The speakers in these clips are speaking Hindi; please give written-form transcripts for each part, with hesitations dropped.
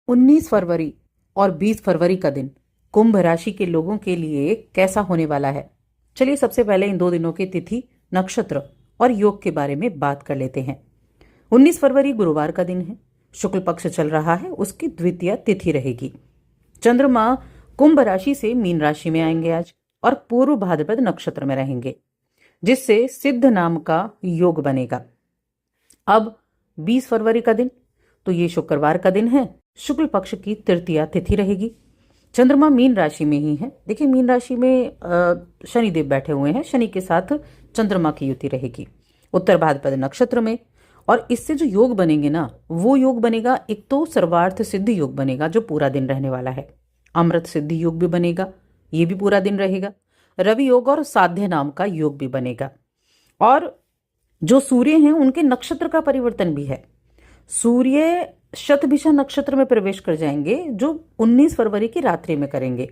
19 फरवरी और 20 फरवरी का दिन कुंभ राशि के लोगों के लिए कैसा होने वाला है। चलिए सबसे पहले इन दो दिनों की तिथि, नक्षत्र और योग के बारे में बात कर लेते हैं। 19 फरवरी गुरुवार का दिन है, शुक्ल पक्ष चल रहा है, उसकी द्वितीय तिथि रहेगी। चंद्रमा कुंभ राशि से मीन राशि में आएंगे आज और पूर्व भाद्रपद नक्षत्र में रहेंगे, जिससे सिद्ध नाम का योग बनेगा। अब 20 फरवरी का दिन, तो ये शुक्रवार का दिन है, शुक्ल पक्ष की तृतीया तिथि रहेगी। चंद्रमा मीन राशि में ही है। देखिए मीन राशि में शनिदेव बैठे हुए हैं, शनि के साथ चंद्रमा की युति रहेगी उत्तर भाद्रपद नक्षत्र में। और इससे जो योग बनेंगे ना, वो योग बनेगा, एक तो सर्वार्थ सिद्धि योग बनेगा जो पूरा दिन रहने वाला है, अमृत सिद्धि योग भी बनेगा, ये भी पूरा दिन रहेगा, रवि योग और साध्य नाम का योग भी बनेगा। और जो सूर्य हैं उनके नक्षत्र का परिवर्तन भी है। सूर्य शतभिषा नक्षत्र में प्रवेश कर जाएंगे, जो 19 फरवरी की रात्रि में करेंगे।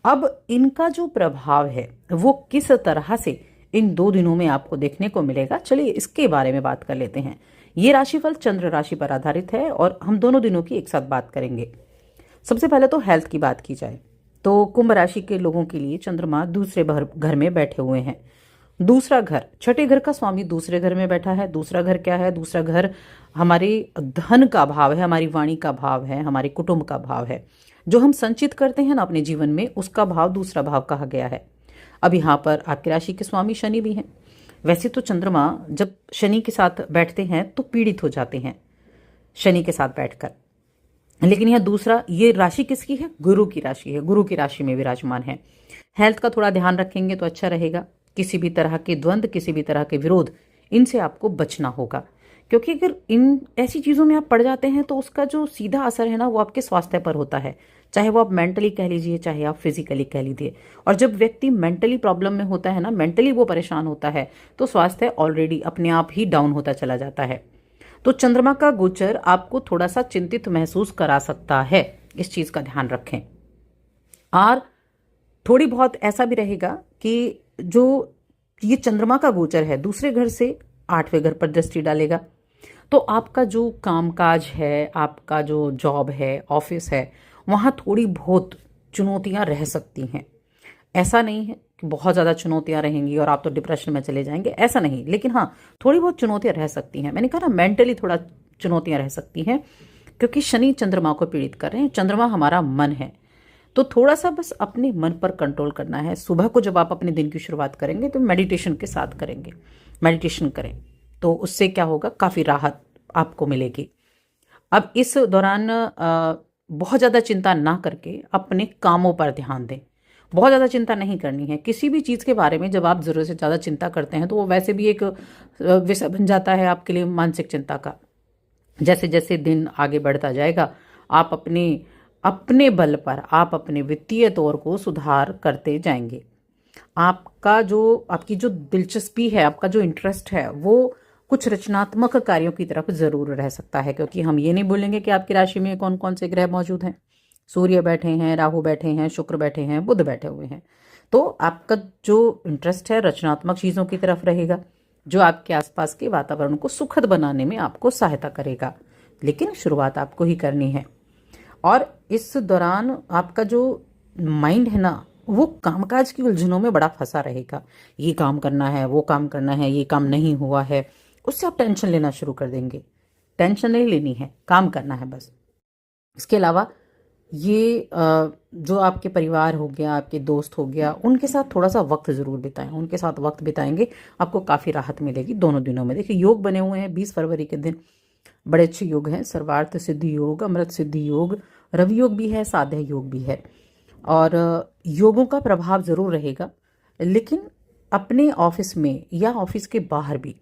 अब इनका जो प्रभाव है वो किस तरह से इन दो दिनों में आपको देखने को मिलेगा, चलिए इसके बारे में बात कर लेते हैं। ये राशिफल चंद्र राशि पर आधारित है और हम दोनों दिनों की एक साथ बात करेंगे। सबसे पहले तो हेल्थ की बात की जाए तो कुंभ राशि के लोगों के लिए चंद्रमा दूसरे घर में बैठे हुए हैं। दूसरा घर, छठे घर का स्वामी दूसरे घर में बैठा है। दूसरा घर क्या है? दूसरा घर हमारे धन का भाव है, हमारी वाणी का भाव है, हमारे कुटुंब का भाव है। जो हम संचित करते हैं ना अपने जीवन में, उसका भाव दूसरा भाव कहा गया है। अब यहाँ पर आपकी राशि के स्वामी शनि भी हैं। वैसे तो चंद्रमा जब शनि के साथ बैठते हैं तो पीड़ित हो जाते हैं शनि के साथ बैठकर, लेकिन यह दूसरा, ये राशि किसकी है? गुरु की राशि है, गुरु की राशि में विराजमान है। हेल्थ का थोड़ा ध्यान रखेंगे तो अच्छा रहेगा। किसी भी तरह के द्वंद्व, किसी भी तरह के विरोध, इनसे आपको बचना होगा, क्योंकि अगर इन ऐसी चीज़ों में आप पड़ जाते हैं तो उसका जो सीधा असर है ना वो आपके स्वास्थ्य पर होता है, चाहे वो आप मेंटली कह लीजिए, चाहे आप फिजिकली कह लीजिए। और जब व्यक्ति मेंटली प्रॉब्लम में होता है ना, मेंटली वो परेशान होता है, तो स्वास्थ्य ऑलरेडी अपने आप ही डाउन होता चला जाता है। तो चंद्रमा का गोचर आपको थोड़ा सा चिंतित महसूस करा सकता है, इस चीज़ का ध्यान रखें। और थोड़ी बहुत ऐसा भी रहेगा कि जो ये चंद्रमा का गोचर है दूसरे घर से 8वें घर पर दृष्टि डालेगा, तो आपका जो कामकाज है, आपका जो जॉब है, ऑफिस है, वहाँ थोड़ी बहुत चुनौतियाँ रह सकती हैं। ऐसा नहीं है कि बहुत ज़्यादा चुनौतियाँ रहेंगी और आप तो डिप्रेशन में चले जाएंगे, ऐसा नहीं, लेकिन हाँ थोड़ी बहुत चुनौतियाँ रह सकती हैं। मैंने कहा ना, मेंटली थोड़ा चुनौतियाँ रह सकती हैं, क्योंकि शनि चंद्रमा को पीड़ित कर रहे हैं। चंद्रमा हमारा मन है, तो थोड़ा सा बस अपने मन पर कंट्रोल करना है। सुबह को जब आप अपने दिन की शुरुआत करेंगे तो मेडिटेशन के साथ करेंगे, मेडिटेशन करें तो उससे क्या होगा, काफ़ी राहत आपको मिलेगी। अब इस दौरान बहुत ज़्यादा चिंता ना करके अपने कामों पर ध्यान दें। बहुत ज़्यादा चिंता नहीं करनी है किसी भी चीज़ के बारे में। जब आप ज़रूरत से ज़्यादा चिंता करते हैं तो वो वैसे भी एक विषय बन जाता है आपके लिए मानसिक चिंता का। जैसे जैसे दिन आगे बढ़ता जाएगा, आप अपने बल पर आप अपने वित्तीय तौर को सुधार करते जाएंगे। आपकी जो दिलचस्पी है, आपका जो इंटरेस्ट है, वो कुछ रचनात्मक कार्यों की तरफ जरूर रह सकता है, क्योंकि हम ये नहीं बोलेंगे कि आपकी राशि में कौन कौन से ग्रह मौजूद हैं। सूर्य बैठे हैं, राहु बैठे हैं, शुक्र बैठे हैं, बुध बैठे हुए हैं। तो आपका जो इंटरेस्ट है रचनात्मक चीज़ों की तरफ रहेगा, जो आपके आसपास के वातावरण को सुखद बनाने में आपको सहायता करेगा। लेकिन शुरुआत आपको ही करनी है। और इस दौरान आपका जो माइंड है ना, वो कामकाज की उलझनों में बड़ा फंसा रहेगा। ये काम करना है, वो काम करना है, ये काम नहीं हुआ है, उससे आप टेंशन लेना शुरू कर देंगे। टेंशन नहीं लेनी है, काम करना है बस। इसके अलावा ये जो आपके परिवार हो गया, आपके दोस्त हो गया, उनके साथ थोड़ा सा वक्त ज़रूर बिताएं। उनके साथ वक्त बिताएंगे आपको काफ़ी राहत मिलेगी दोनों दिनों में। देखिए योग बने हुए हैं 20 फरवरी के दिन, बड़े अच्छे योग हैं। सर्वार्थ सिद्धि योग, अमृत सिद्धि योग, रवि योग भी है, साध्य योग भी है। और योगों का प्रभाव ज़रूर रहेगा, लेकिन अपने ऑफिस में या ऑफिस के बाहर भी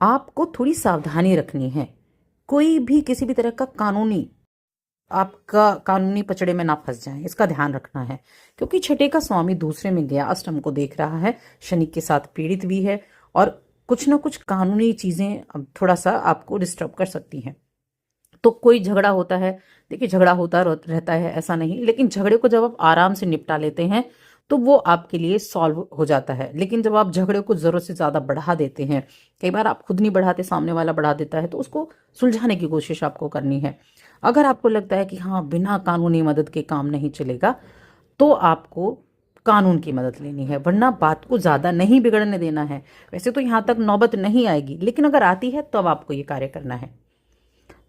आपको थोड़ी सावधानी रखनी है। कोई भी किसी भी तरह का कानूनी पचड़े में ना फंस जाए, इसका ध्यान रखना है। क्योंकि छठे का स्वामी दूसरे में गया, अष्टम को देख रहा है, शनि के साथ पीड़ित भी है, और कुछ ना कुछ कानूनी चीज़ें अब थोड़ा सा आपको डिस्टर्ब कर सकती हैं। तो कोई झगड़ा होता है, देखिए झगड़ा होता रहता है, ऐसा नहीं, लेकिन झगड़े को जब आप आराम से निपटा लेते हैं तो वो आपके लिए सॉल्व हो जाता है। लेकिन जब आप झगड़े को ज़रूरत से ज़्यादा बढ़ा देते हैं, कई बार आप खुद नहीं बढ़ाते, सामने वाला बढ़ा देता है, तो उसको सुलझाने की कोशिश आपको करनी है। अगर आपको लगता है कि हाँ बिना कानूनी मदद के काम नहीं चलेगा, तो आपको कानून की मदद लेनी है, वरना बात को ज़्यादा नहीं बिगड़ने देना है। वैसे तो यहाँ तक नौबत नहीं आएगी, लेकिन अगर आती है तो अब आपको ये कार्य करना है,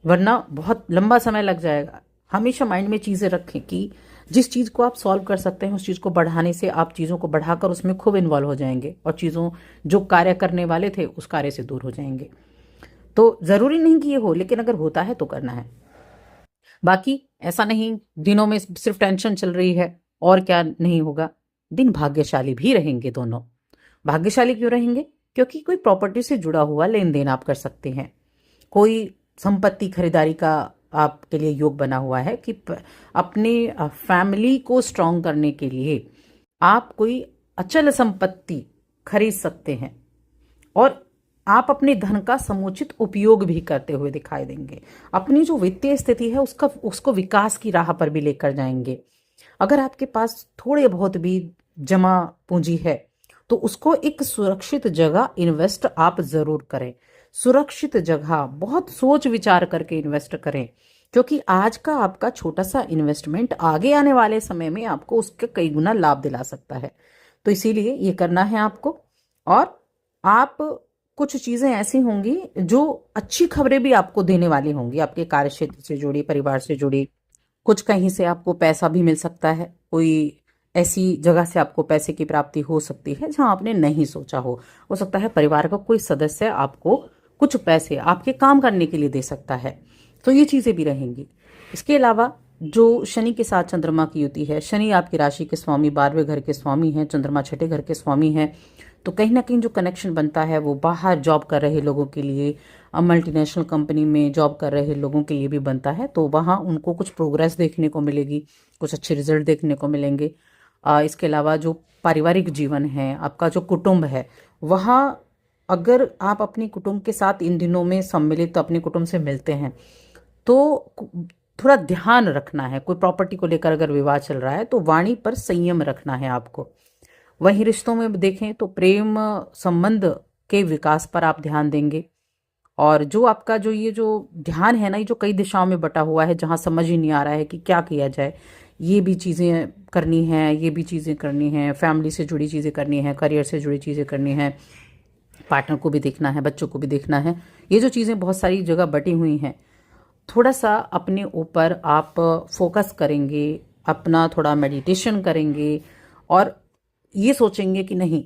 वरना बहुत लंबा समय लग जाएगा। हमेशा माइंड में चीज़ें रखें कि जिस चीज़ को आप सॉल्व कर सकते हैं उस चीज़ को बढ़ाने से आप चीज़ों को बढ़ाकर उसमें खूब इन्वॉल्व हो जाएंगे और चीज़ों जो कार्य करने वाले थे उस कार्य से दूर हो जाएंगे। तो ज़रूरी नहीं कि ये हो, लेकिन अगर होता है तो करना है। बाकी ऐसा नहीं दिनों में सिर्फ टेंशन चल रही है और क्या नहीं होगा, दिन भाग्यशाली भी रहेंगे दोनों। भाग्यशाली क्यों रहेंगे? क्योंकि कोई प्रॉपर्टी से जुड़ा हुआ लेन देन आप कर सकते हैं, कोई संपत्ति खरीदारी का आपके लिए योग बना हुआ है कि अपने फैमिली को स्ट्रांग करने के लिए आप कोई अचल संपत्ति खरीद सकते हैं और आप अपने धन का समुचित उपयोग भी करते हुए दिखाई देंगे। अपनी जो वित्तीय स्थिति है उसको विकास की राह पर भी लेकर जाएंगे। अगर आपके पास थोड़े बहुत भी जमा पूंजी है तो उसको एक सुरक्षित जगह इन्वेस्ट आप जरूर करें। सुरक्षित जगह बहुत सोच विचार करके इन्वेस्ट करें, क्योंकि आज का आपका छोटा सा इन्वेस्टमेंट आगे आने वाले समय में आपको उसके कई गुना लाभ दिला सकता है। तो इसीलिए ये करना है आपको। और आप कुछ चीजें ऐसी होंगी जो अच्छी खबरें भी आपको देने वाली होंगी, आपके कार्य क्षेत्र से जुड़ी, परिवार से जुड़ी। कुछ कहीं से आपको पैसा भी मिल सकता है, कोई ऐसी जगह से आपको पैसे की प्राप्ति हो सकती है जहां आपने नहीं सोचा हो सकता है परिवार का कोई सदस्य आपको कुछ पैसे आपके काम करने के लिए दे सकता है। तो ये चीजें भी रहेंगी। इसके अलावा जो शनि के साथ चंद्रमा की युति है, शनि आपकी राशि के स्वामी 12वें घर के स्वामी हैं, चंद्रमा 6ठे घर के स्वामी हैं, तो कहीं ना कहीं जो कनेक्शन बनता है वो बाहर जॉब कर रहे लोगों के लिए, मल्टीनेशनल कंपनी में जॉब कर रहे लोगों के लिए भी बनता है। तो वहाँ उनको कुछ प्रोग्रेस देखने को मिलेगी, कुछ अच्छे रिजल्ट देखने को मिलेंगे। इसके अलावा जो पारिवारिक जीवन है, आपका जो कुटुंब है, वहाँ अगर आप अपने कुटुंब के साथ इन दिनों में सम्मिलित तो अपने कुटुंब से मिलते हैं तो थोड़ा ध्यान रखना है। कोई प्रॉपर्टी को लेकर अगर विवाद चल रहा है तो वाणी पर संयम रखना है आपको। वहीं रिश्तों में देखें तो प्रेम संबंध के विकास पर आप ध्यान देंगे। और जो आपका जो ये जो ध्यान है ना, ये जो कई दिशाओं में बटा हुआ है, जहां समझ ही नहीं आ रहा है कि क्या किया जाए, ये भी चीज़ें करनी है, ये भी चीज़ें करनी है, फैमिली से जुड़ी चीज़ें करनी है, करियर से जुड़ी चीज़ें करनी है, पार्टनर को भी देखना है, बच्चों को भी देखना है, ये जो चीज़ें बहुत सारी जगह बटी हुई हैं, थोड़ा सा अपने ऊपर आप फोकस करेंगे, अपना थोड़ा मेडिटेशन करेंगे और ये सोचेंगे कि नहीं,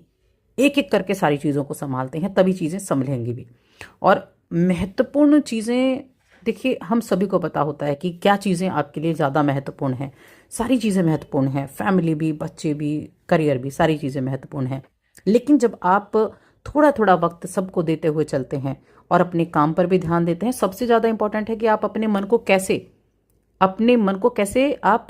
एक एक करके सारी चीज़ों को संभालते हैं, तभी चीज़ें संभलेंगी भी। और महत्वपूर्ण चीज़ें, देखिए हम सभी को पता होता है कि क्या चीज़ें आपके लिए ज़्यादा महत्वपूर्ण हैं। सारी चीज़ें महत्वपूर्ण हैं, फैमिली भी, बच्चे भी, करियर भी, सारी चीज़ें महत्वपूर्ण हैं। लेकिन जब आप थोड़ा थोड़ा वक्त सबको देते हुए चलते हैं और अपने काम पर भी ध्यान देते हैं, सबसे ज़्यादा इंपॉर्टेंट है कि आप अपने मन को कैसे आप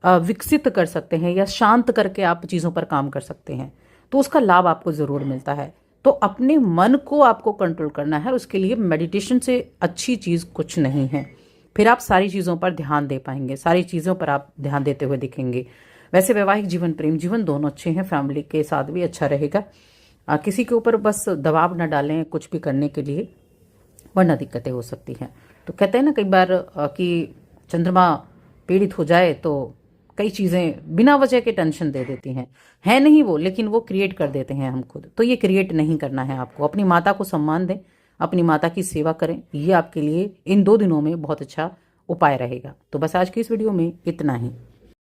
विकसित कर सकते हैं या शांत करके आप चीज़ों पर काम कर सकते हैं, तो उसका लाभ आपको ज़रूर मिलता है। तो अपने मन को आपको कंट्रोल करना है, उसके लिए मेडिटेशन से अच्छी चीज़ कुछ नहीं है। फिर आप सारी चीज़ों पर ध्यान दे पाएंगे, सारी चीज़ों पर आप ध्यान देते हुए दिखेंगे। वैसे वैवाहिक जीवन, प्रेम जीवन दोनों अच्छे हैं, फैमिली के साथ भी अच्छा रहेगा। किसी के ऊपर बस दबाव न डालें कुछ भी करने के लिए, वरना दिक्कतें हो सकती हैं। तो कहते हैं ना कई बार कि चंद्रमा पीड़ित हो जाए तो कई चीज़ें बिना वजह के टेंशन दे देती हैं, है नहीं वो, लेकिन वो क्रिएट कर देते हैं हम खुद। तो ये क्रिएट नहीं करना है आपको। अपनी माता को सम्मान दें, अपनी माता की सेवा करें, ये आपके लिए इन 2 दिनों में बहुत अच्छा उपाय रहेगा। तो बस आज की इस वीडियो में इतना ही।